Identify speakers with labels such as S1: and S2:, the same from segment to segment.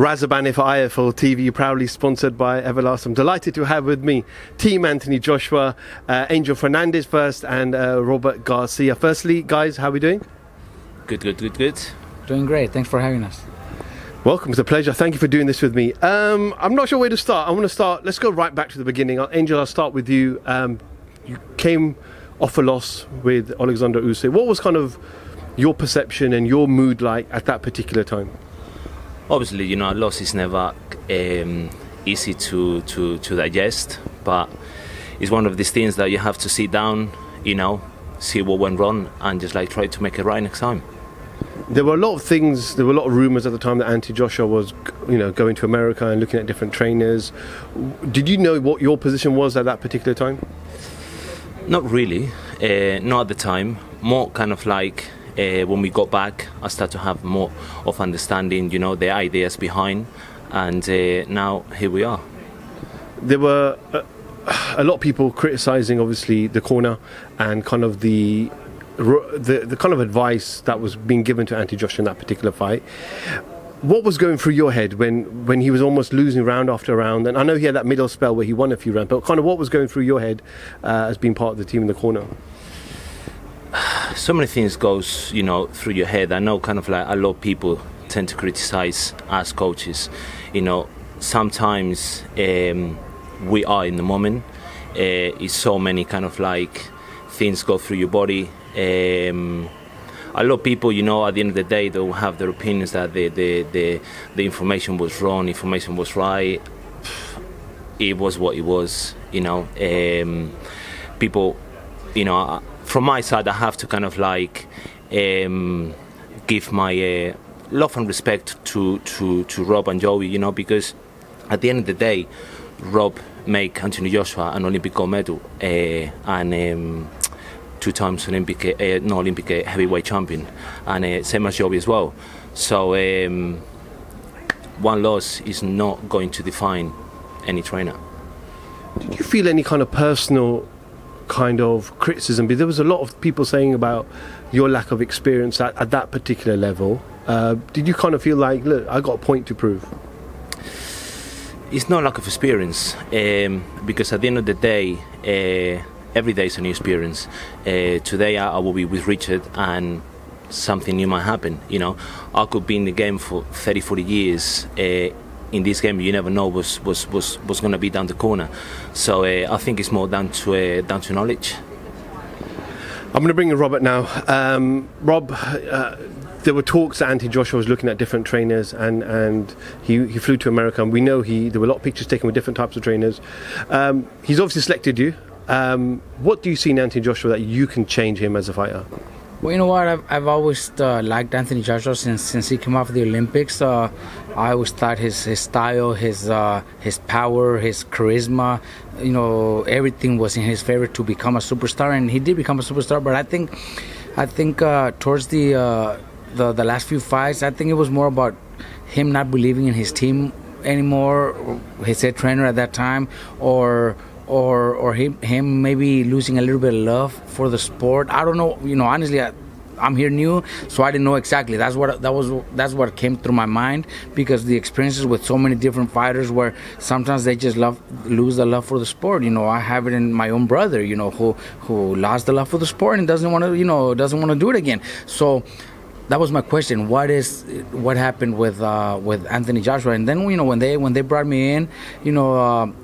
S1: Razaban for IFL TV, proudly sponsored by Everlast. I'm delighted to have with me Team Anthony Joshua, Angel Fernandez first, and Robert Garcia. Firstly, guys, how are we doing?
S2: Good.
S3: Doing great. Thanks for having us.
S1: Welcome. It's a pleasure. Thank you for doing this with me. I'm not sure where to start. I want to start. Let's go right back to the beginning. Angel, I'll start with you. You came off a loss with Alexander Usyk. What was kind of your perception and your mood like at that particular time?
S2: Obviously, a loss is never easy to digest, but it's one of these things that you have to sit down, see what went wrong, and just try to make it right next time.
S1: There were a lot of things, there were a lot of rumours at the time that Anthony Joshua was, going to America and looking at different trainers. Did you know what your position was at that particular time?
S2: Not really, not at the time. More kind of when we got back, I started to have more of understanding, the ideas behind, and now here we are.
S1: There were a lot of people criticising, obviously, the corner and kind of the kind of advice that was being given to Anthony Joshua in that particular fight. What was going through your head when he was almost losing round after round? And I know he had that middle spell where he won a few rounds, but kind of what was going through your head as being part of the team in the corner?
S2: So many things goes, through your head. I know kind of a lot of people tend to criticize us coaches. Sometimes we are in the moment. It's so many kind of things go through your body. A lot of people, at the end of the day, they'll have their opinions that the information was wrong, information was right. It was what it was, people, from my side, I have to kind of give my love and respect to Rob and Joey, because at the end of the day, Rob make Anthony Joshua an Olympic gold medal and 2 times Olympic heavyweight champion, and same as Joey as well. So one loss is not going to define any trainer.
S1: Did you feel any kind of personal kind of criticism? Because there was a lot of people saying about your lack of experience at that particular level. Did you kind of feel like, look, I got a point to prove?
S2: It's not lack of experience, because at the end of the day, every day is a new experience. Today I will be with Richard and something new might happen. I could be in the game for 30, 40 years. In this game, you never know what's going to be down the corner. So I think it's more down to knowledge.
S1: I'm going to bring in Robert now. Rob, there were talks that Anthony Joshua was looking at different trainers, and he flew to America. And we know there were a lot of pictures taken with different types of trainers. He's obviously selected you. What do you see in Anthony Joshua that you can change him as a fighter?
S3: Well, you know what? I've always liked Anthony Joshua since he came off the Olympics. I always thought his style, his power, his charisma, everything was in his favor to become a superstar, and he did become a superstar. But I think towards the last few fights, I think it was more about him not believing in his team anymore, his head trainer at that time, or him maybe losing a little bit of love for the sport. I don't know. Honestly, I'm here new, so I didn't know exactly. That's what came through my mind, because the experiences with so many different fighters, where sometimes they just lose the love for the sport. I have it in my own brother, who lost the love for the sport and doesn't want to do it again. So that was my question. What happened with Anthony Joshua? And then when they brought me in,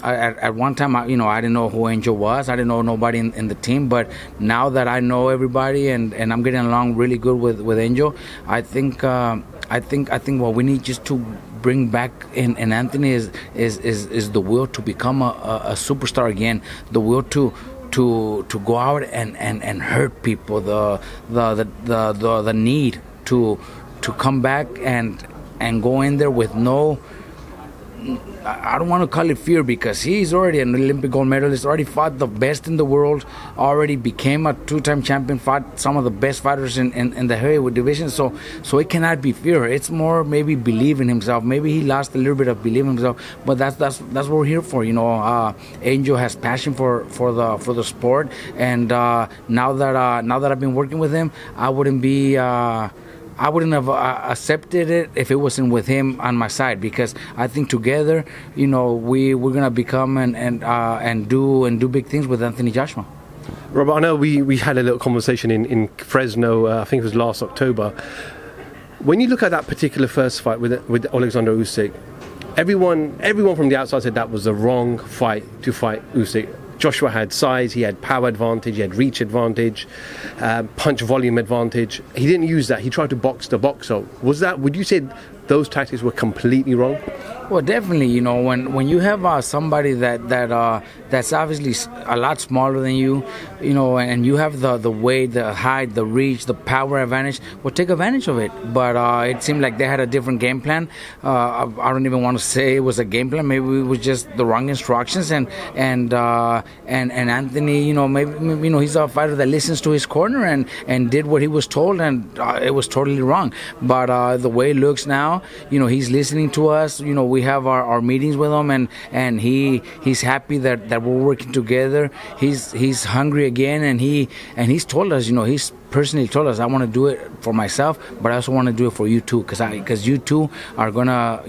S3: at one time I didn't know who Angel was. I didn't know nobody in the team. But now that I know everybody and I'm getting along really good with Angel, I think what we need just to bring back in Anthony is the will to become a superstar again. The will to go out and hurt people. The need to come back and go in there with no, I don't want to call it fear, because he's already an Olympic gold medalist, already fought the best in the world, already became a 2-time champion, fought some of the best fighters in the heavyweight division. So it cannot be fear. It's more maybe believe in himself. Maybe he lost a little bit of belief in himself, but that's what we're here for. Angel has passion for the sport, and now that I've been working with him, I wouldn't be I wouldn't have accepted it if it wasn't with him on my side, because I think together, we're gonna become and do big things with Anthony Joshua.
S1: Robert, I know we had a little conversation in Fresno, I think it was last October. When you look at that particular first fight with Alexander Usyk, everyone from the outside said that was the wrong fight to fight Usyk. Joshua had size, he had power advantage, he had reach advantage, punch volume advantage. He didn't use that. He tried to box the boxer. Would you say those tactics were completely wrong?
S3: Well, definitely. When you have somebody that's obviously a lot smaller than you, and you have the weight, the height, the reach, the power advantage, well, take advantage of it. But it seemed like they had a different game plan. I don't even want to say it was a game plan. Maybe it was just the wrong instructions. And Anthony, maybe he's a fighter that listens to his corner and did what he was told, and it was totally wrong. But the way it looks now, he's listening to us. We have our meetings with him, and he's happy that we're working together. He's hungry again, and he's told us, he's personally told us, I want to do it for myself, but I also want to do it for you too, because you two are gonna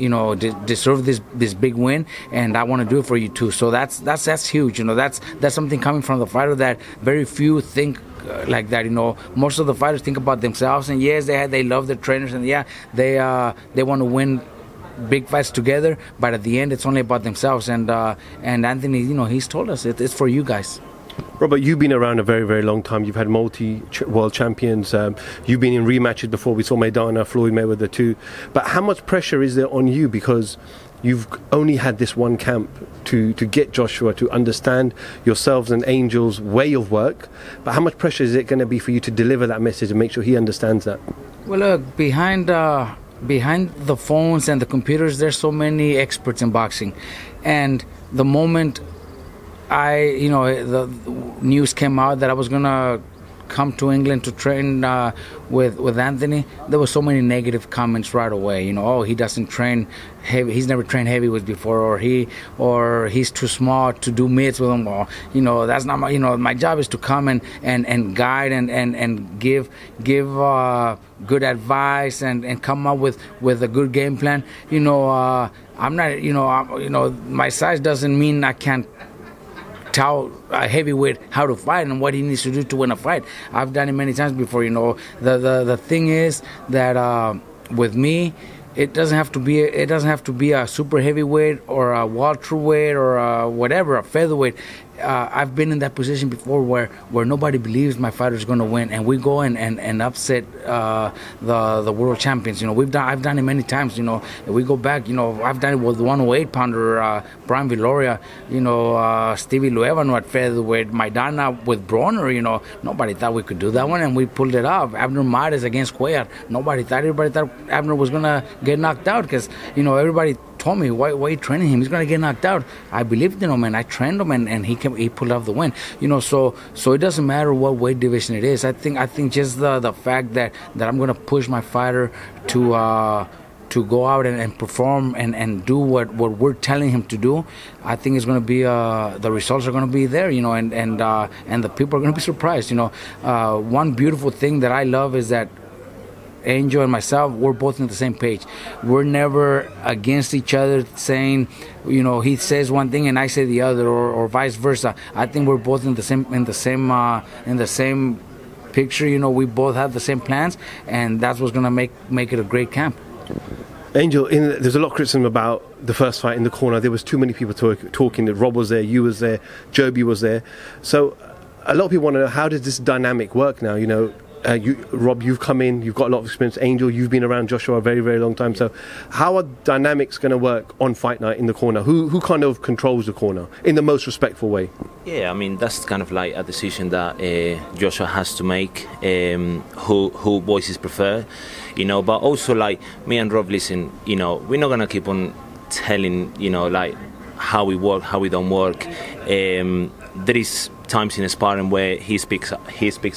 S3: deserve this big win, and I want to do it for you too. So that's huge. That's something coming from the fighter that very few think like that. Most of the fighters think about themselves, and yes, they love their trainers, and yeah, they want to win big fights together, but at the end it's only about themselves. And Anthony, he's told us it's for you guys.
S1: Robert, you've been around a very, very long time. You've had multi-world champions. You've been in rematches before. We saw Maidana, Floyd Mayweather too. But how much pressure is there on you, because you've only had this one camp to get Joshua to understand yourselves and Angel's way of work? But how much pressure is it going to be for you to deliver that message and make sure he understands that?
S3: Well, look, behind the phones and the computers, there's so many experts in boxing, and the moment the news came out that I was gonna come to England to train with Anthony, there were so many negative comments right away. He doesn't train heavy, he's never trained heavyweights before, or he's too small to do mids with him, or that's not my job is to come and guide and give good advice and come up with a good game plan. I'm not my size doesn't mean I can't tell a heavyweight how to fight and what he needs to do to win a fight. I've done it many times before. The thing is that with me, it doesn't have to be a super heavyweight or a welterweight or a featherweight. I've been in that position before where nobody believes my fighter's going to win, and we go and upset the world champions. I've done it many times. We go back. I've done it with 108 pounder Brian Viloria. Stevie Luevano at featherweight. Maidana with Bronner. Nobody thought we could do that one, and we pulled it off. Abner Mares against Cuellar. Everybody thought Abner was gonna get knocked out, because everybody told me, why are you training him? He's gonna get knocked out. I believed in him, and I trained him, and he pulled off the win. So it doesn't matter what weight division it is. I think just the fact that I'm gonna push my fighter to go out and perform and do what we're telling him to do, I think it's going to be the results are going to be there, and the people are going to be surprised. One beautiful thing that I love is that Angel and myself, we're both on the same page. We're never against each other, saying, he says one thing and I say the other, or vice versa. I think we're both in the same picture. We both have the same plans, and that's what's going to make it a great camp.
S1: Angel, there's a lot of criticism about the first fight in the corner. There was too many people talking. Rob was there, you was there, Joby was there. So a lot of people want to know, how does this dynamic work now? Rob, you've come in, you've got a lot of experience. Angel, you've been around Joshua a very, very long time. So how are dynamics going to work on fight night in the corner? Who kind of controls the corner in the most respectful way?
S2: Yeah, that's kind of like a decision that Joshua has to make, who voices prefer, but also like me and Rob, listen, we're not going to keep on telling, like how we work, how we don't work. There is times in sparring where he speaks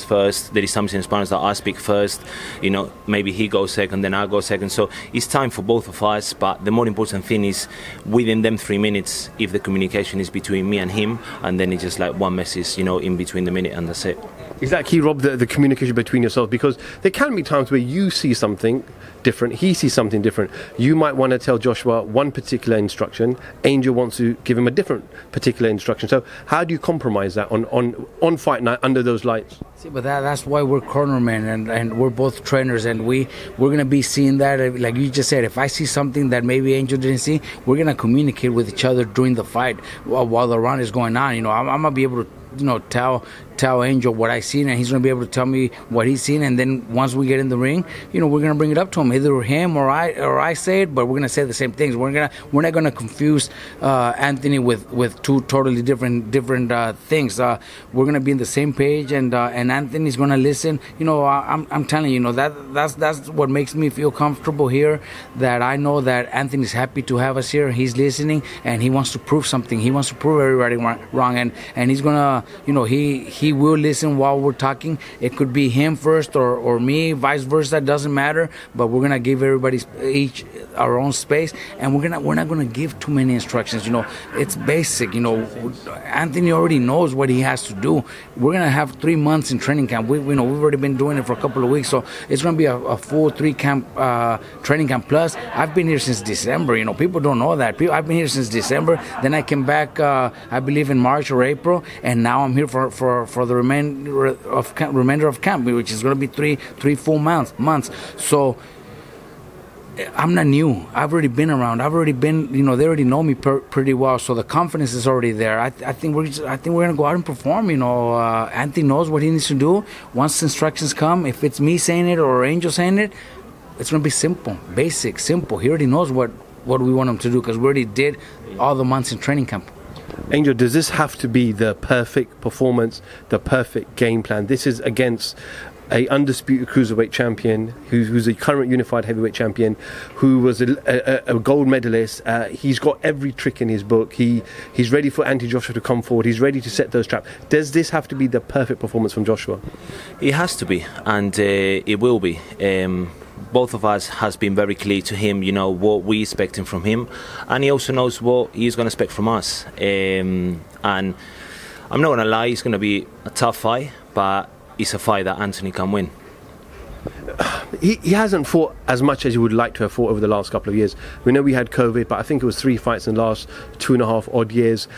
S2: first. There is times in sparring that I speak first. You know, maybe he goes second, then I go second. So it's time for both of us. But the more important thing is within them 3 minutes, if the communication is between me and him, and then it's just like one message, you know, in between the minute, and that's it.
S1: Is that key, Rob, the communication between yourselves? Because there can be times where you see something different, he sees something different. You might want to tell Joshua one particular instruction, Angel wants to give him a different particular instruction. So how do you compromise that on fight night under those lights?
S3: See, but that's why we're cornermen, and we're both trainers, and we're going to be seeing that, like you just said. If I see something that maybe Angel didn't see, we're going to communicate with each other during the fight while the round is going on. You know, I'm going to be able to, you know, tell Angel what I seen, and he's going to be able to tell me what he's seen. And then once we get in the ring, you know, we're going to bring it up to him, either him or I say it, but we're going to say the same things. We're not going to confuse Anthony with two totally different things. We're going to be in the same page, and Anthony's going to listen. You know, I'm telling you, you know, that's what makes me feel comfortable here, that I know that Anthony's happy to have us here. He's listening, and he wants to prove something. He wants to prove everybody wrong, and he's going to, you know, he will listen while we're talking. It could be him first or me, vice versa. It doesn't matter. But we're gonna give everybody each our own space, and we're not gonna give too many instructions. You know, it's basic. You know, Anthony already knows what he has to do. We're gonna have 3 months in training camp. We've already been doing it for a couple of weeks, so it's gonna be a full 3 camp training camp. Plus, I've been here since December. You know, people don't know that. I've been here since December. Then I came back, I believe, in March or April, and now I'm here for the remainder of camp, which is going to be three full months. So I'm not new. I've already been around. I've already been, you know, they already know me pretty well. So the confidence is already there. I think we're going to go out and perform. You know, Anthony knows what he needs to do. Once instructions come, if it's me saying it or Angel saying it, it's going to be simple, basic, simple. He already knows what we want him to do, because we already did all the months in training camp.
S1: Angel, does this have to be the perfect performance, the perfect game plan? This is against a undisputed cruiserweight champion who's a current unified heavyweight champion, who was a gold medalist. He's got every trick in his book. He's ready for Joshua to come forward. He's ready to set those traps. Does this have to be the perfect performance from Joshua?
S2: It has to be, and it will be. Both of us has been very clear to him, you know, what we expecting from him, and he also knows what he's going to expect from us. And I'm not going to lie, it's going to be a tough fight, but it's a fight that Anthony can win.
S1: He hasn't fought as much as he would like to have fought over the last couple of years. We know we had COVID, but I think it was 3 fights in the last 2.5 odd years.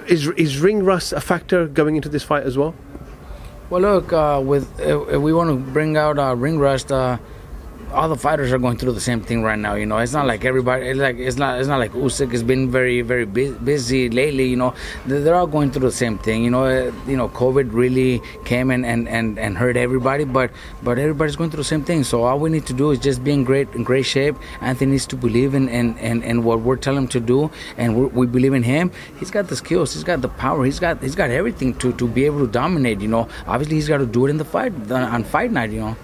S1: Is ring rust a factor going into this fight as well?
S3: Well, look, if we want to bring out ring rust, all the fighters are going through the same thing right now. You know, it's not like everybody. It's not like Usyk has been very, very busy lately. You know, they're all going through the same thing. You know, COVID really came and hurt everybody. But everybody's going through the same thing. So all we need to do is just be in great shape. Anthony needs to believe in what we're telling him to do, and we believe in him. He's got the skills. He's got the power. He's got everything to be able to dominate. You know, obviously he's got to do it in the fight on fight night. You know.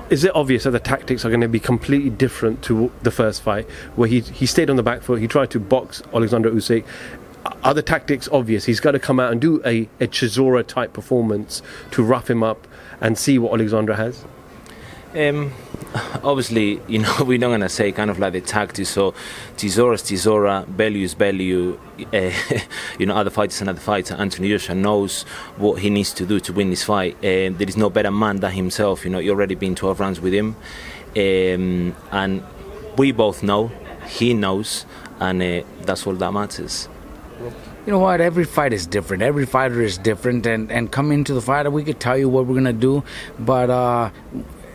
S1: Is it obvious that the tactics are going to be completely different to the first fight, where he stayed on the back foot, he tried to box Alexander Usyk? Are the tactics obvious? He's got to come out and do a Chisora type performance to rough him up and see what Alexander has?
S2: Obviously, you know, we're not going to say kind of like the tactics. So Chisora's Chisora, value is value. You know, other fighters and other fighter. Anthony Joshua knows what he needs to do to win this fight. There is no better man than himself. You know, you've already been 12 rounds with him, and we both know, he knows, and that's all that matters.
S3: You know what? Every fight is different. Every fighter is different, and coming into the fight, we could tell you what we're gonna do, but.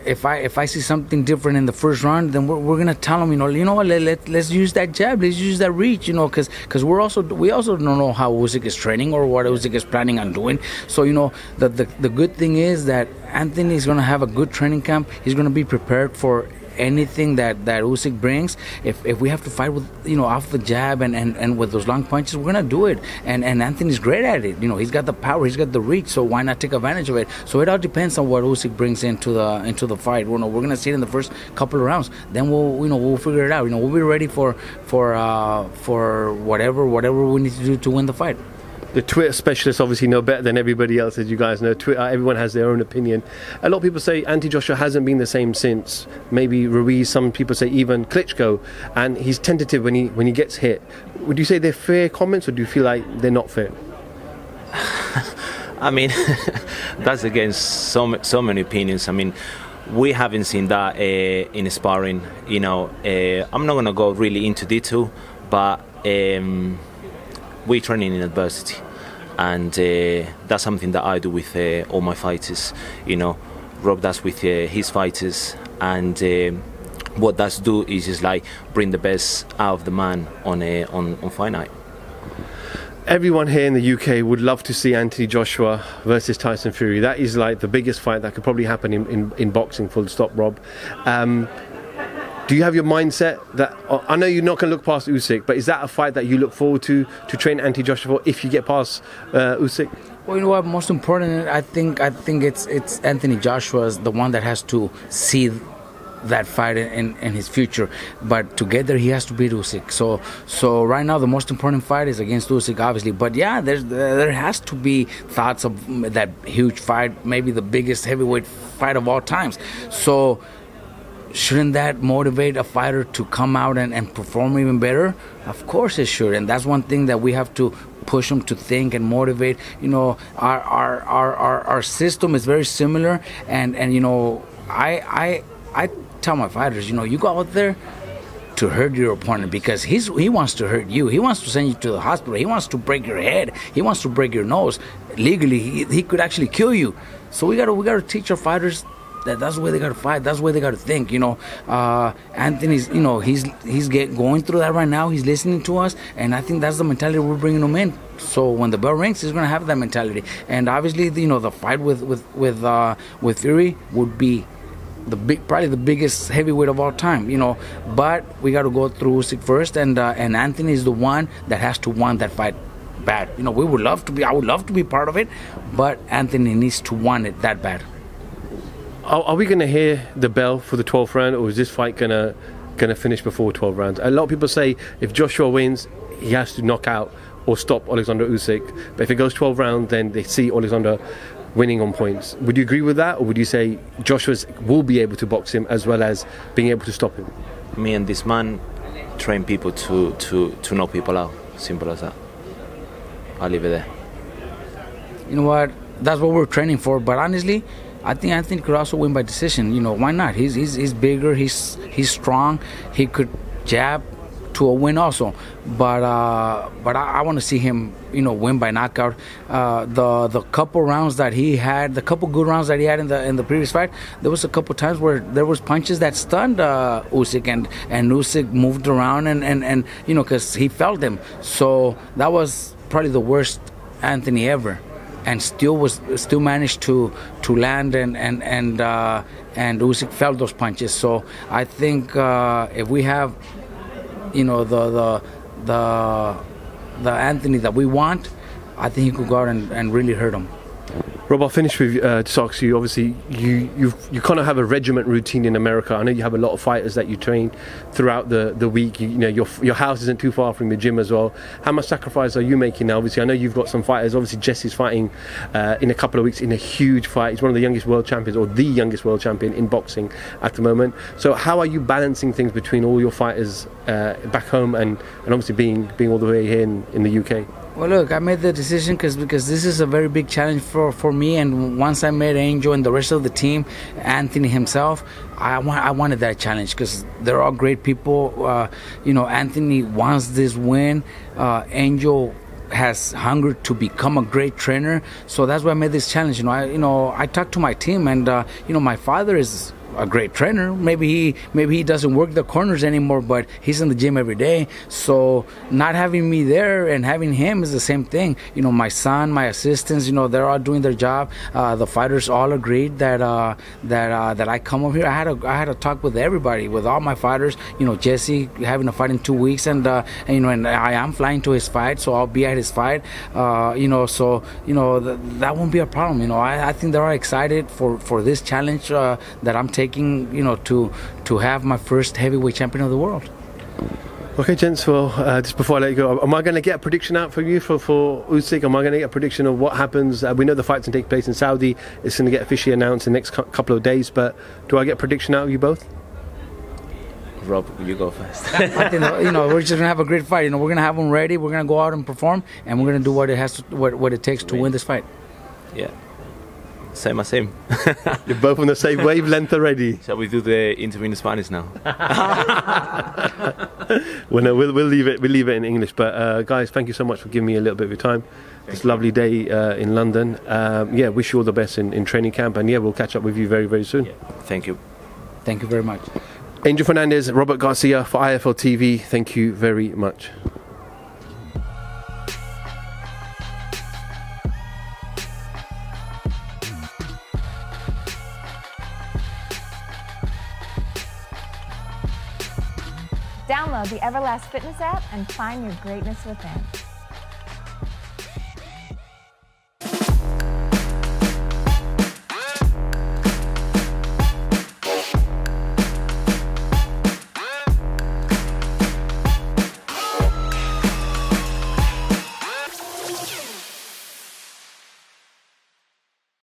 S3: If I see something different in the first round, then we're gonna tell them, you know what, let's use that jab, let's use that reach, you know, because we also don't know how Usyk is training or what Usyk is planning on doing. So you know, the good thing is that Anthony is gonna have a good training camp. He's gonna be prepared for anything that Usyk brings. If we have to fight with, you know, off the jab and with those long punches, we're gonna do it. And Anthony's great at it. You know, he's got the power, he's got the reach. So why not take advantage of it? So it all depends on what Usyk brings into the fight. You know, we're gonna see it in the first couple of rounds. Then we'll figure it out. You know, we'll be ready for whatever we need to do to win the fight.
S1: the Twitter specialists obviously know better than everybody else, as you guys know. Twitter, everyone has their own opinion. A lot of people say Anthony Joshua hasn't been the same since maybe Ruiz. Some people say even Klitschko, and he's tentative when he gets hit. Would you say they're fair comments, or do you feel like they're not fair?
S2: I mean, that's against so many opinions. I mean, we haven't seen that in sparring. You know, I'm not gonna go really into detail, but we're training in adversity, and that's something that I do with all my fighters. You know, Rob does with his fighters, and what that's do is just like bring the best out of the man on fight night.
S1: Everyone here in the UK would love to see Anthony Joshua versus Tyson Fury. That is like the biggest fight that could probably happen in boxing, full stop, Rob. Do you have your mindset that, I know you're not going to look past Usyk, but is that a fight that you look forward to train Anthony Joshua for if you get past Usyk?
S3: Well, you know what? Most important, I think it's Anthony Joshua's the one that has to see that fight in his future, but to get there he has to beat Usyk. So right now the most important fight is against Usyk, obviously. But yeah, there has to be thoughts of that huge fight, maybe the biggest heavyweight fight of all times. So shouldn't that motivate a fighter to come out and perform even better? Of course it should, and that's one thing that we have to push them to think and motivate. You know, our system is very similar, and you know, I tell my fighters, you know, you go out there to hurt your opponent because he wants to hurt you. He wants to send you to the hospital. He wants to break your head. He wants to break your nose. Legally, he could actually kill you. So we gotta teach our fighters that's the way they gotta fight. That's the way they gotta think. You know, Anthony's, you know, he's going through that right now. He's listening to us, and I think that's the mentality we're bringing him in. So when the bell rings, he's gonna have that mentality. And obviously, you know, the fight with Fury would be probably the biggest heavyweight of all time, you know. But we got to go through Usyk first, and Anthony is the one that has to want that fight bad. You know, I would love to be part of it, but Anthony needs to want it that bad.
S1: Are we going to hear the bell for the 12th round, or is this fight gonna finish before 12 rounds? A lot of people say if Joshua wins, he has to knock out or stop Alexander Usyk. But if it goes 12 rounds, then they see Alexander winning on points. Would you agree with that, or would you say Joshua will be able to box him as well as being able to stop him?
S2: Me and this man train people to knock people out. Simple as that. I'll leave it there.
S3: You know what? That's what we're training for. But honestly, I think Anthony could also win by decision. You know, why not? He's bigger. He's strong. He could jab to a win also, but I want to see him, you know, win by knockout. The couple rounds that he had, the couple good rounds that he had in the previous fight, there was a couple times where there was punches that stunned Usyk, and Usyk moved around and you know, because he felt them. So that was probably the worst Anthony ever, and still managed to land and Usyk felt those punches. So I think if we have, you know, the Anthony that we want, I think he could go out and really hurt him.
S1: Rob, I'll finish with to ask you. Obviously, you kind of have a regiment routine in America. I know you have a lot of fighters that you train throughout the week. You know, your house isn't too far from the gym as well. How much sacrifice are you making now? Obviously, I know you've got some fighters. Obviously, Jesse's fighting in a couple of weeks in a huge fight. He's one of the youngest world champions, or the youngest world champion in boxing at the moment. So, how are you balancing things between all your fighters back home and obviously being all the way here in the UK?
S3: Well, look, I made the decision because this is a very big challenge for me. And once I met Angel and the rest of the team, Anthony himself, I wanted that challenge because they're all great people. You know, Anthony wants this win. Angel has hunger to become a great trainer. So that's why I made this challenge. I talked to my team, and my father is a great trainer. Maybe he doesn't work the corners anymore, but he's in the gym every day. So not having me there and having him is the same thing. My son, my assistants, they're all doing their job. The fighters all agreed that I come over here. I had a talk with everybody, with all my fighters. Jesse having a fight in 2 weeks, and I am flying to his fight, so I'll be at his fight. So that won't be a problem. I think they're all excited for this challenge that I'm taking, to have my first heavyweight champion of the world.
S1: Okay, gents, well, just before I let you go, am I going to get a prediction out for you for Usyk? Am I going to get a prediction of what happens? We know the fight's going to take place in Saudi. It's going to get officially announced in the next couple of days, but do I get a prediction out of you both?
S2: Rob, you go first.
S3: I think, we're just gonna have a great fight. We're gonna have them ready. We're gonna go out and perform, and we're gonna do what it takes to win this fight.
S2: Yeah, same as him.
S1: You're both on the same wavelength already.
S2: Shall we do the interview in Spanish now?
S1: Well, no, we'll leave it. We'll leave it in English. But guys, thank you so much for giving me a little bit of your time. It's a lovely day in London. Yeah, wish you all the best in training camp, and yeah, we'll catch up with you very, very soon.
S2: Yeah. Thank you.
S3: Thank you very much.
S1: Angel Fernandez, Robert Garcia for IFL TV. Thank you very much.
S4: Download the Everlast Fitness app and find your greatness within.